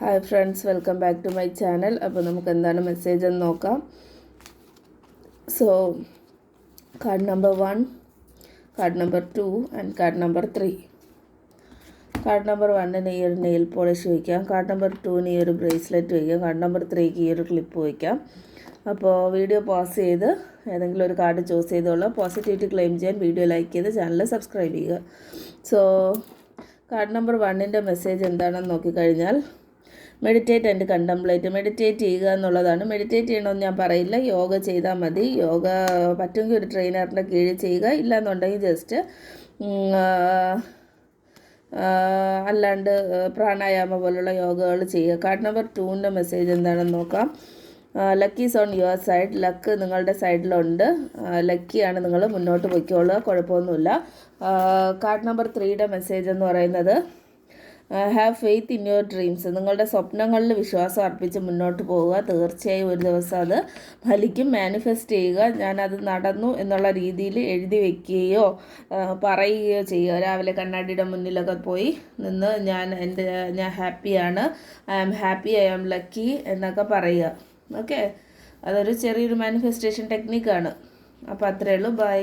Hi friends, welcome back to my channel. അപ്പോൾ നമുക്ക് എന്താണ് മെസ്സേജ് എന്ന് നോക്കാം. So card number 1, card number 2 and card number 3. Card number 1ന് ഈ ഒരു നെയിൽ പോളിഷ് വയ്ക്കാം, കാർഡ് നമ്പർ 2ന് ഈ ഒരു ബ്രേസ്ലെറ്റ് വയ്ക്കാം, കാർഡ് നമ്പർ 3ക്ക് ഈ ഒരു ക്ലിപ്പ് വയ്ക്കാം. അപ്പോൾ വീഡിയോ പോസ് ചെയ്ത് ഏതെങ്കിലും ഒരു കാർഡ് ചൂസ് ചെയ്തോളാം. പോസിറ്റിവിറ്റി ക്ലെയിം ചെയ്യാൻ വീഡിയോ ലൈക്ക് ചെയ്ത് ചാനൽ സബ്സ്ക്രൈബ് ചെയ്യുക. സോ കാർഡ് നമ്പർ 1ൻ്റെ മെസ്സേജ് എന്താണെന്ന് നോക്കിക്കഴിഞ്ഞാൽ, മെഡിറ്റേറ്റ് ആൻഡ് കണ്ടംപ്ലേറ്റ്. മെഡിറ്റേറ്റ് ചെയ്യുക എന്നുള്ളതാണ്. മെഡിറ്റേറ്റ് ചെയ്യണമെന്ന് ഞാൻ പറയില്ല, യോഗ ചെയ്താൽ മതി. യോഗ പറ്റുമെങ്കിൽ ഒരു ട്രെയിനറിൻ്റെ കീഴിൽ ചെയ്യുക, ഇല്ലയെന്നുണ്ടെങ്കിൽ ജസ്റ്റ് അല്ലാണ്ട് പ്രാണായാമ പോലുള്ള യോഗകൾ ചെയ്യുക. കാർഡ് നമ്പർ 2ൻ്റെ മെസ്സേജ് എന്താണെന്ന് നോക്കാം. Lucky is on your side. Luck നിങ്ങളുടെ സൈഡിലുണ്ട്. ലക്കിയാണ്, നിങ്ങൾ മുന്നോട്ട് പൊയ്ക്കോളുക, കുഴപ്പമൊന്നുമില്ല. കാർഡ് നമ്പർ 3യുടെ മെസ്സേജ് എന്ന് പറയുന്നത്, have faith in your dreams. നിങ്ങളുടെ സ്വപ്നങ്ങളിൽ വിശ്വാസം അർപ്പിച്ച് മുന്നോട്ട് പോവുക. തീർച്ചയായും ഒരു ദിവസം അത് ഫലിക്കും. മാനിഫെസ്റ്റ് ചെയ്യുക. ഞാനത് നടന്നു എന്നുള്ള രീതിയിൽ എഴുതി വയ്ക്കുകയോ പറയുകയോ ചെയ്യുക. രാവിലെ കണ്ണാടിയുടെ മുന്നിലൊക്കെ പോയി നിന്ന് ഞാൻ ഹാപ്പിയാണ്, I am happy, I am lucky എന്നൊക്കെ പറയുക. ഓക്കെ, അതൊരു ചെറിയൊരു മാനിഫെസ്റ്റേഷൻ ടെക്നിക്കാണ്. അപ്പോൾ അത്രയേ ഉള്ളൂ. ബൈ.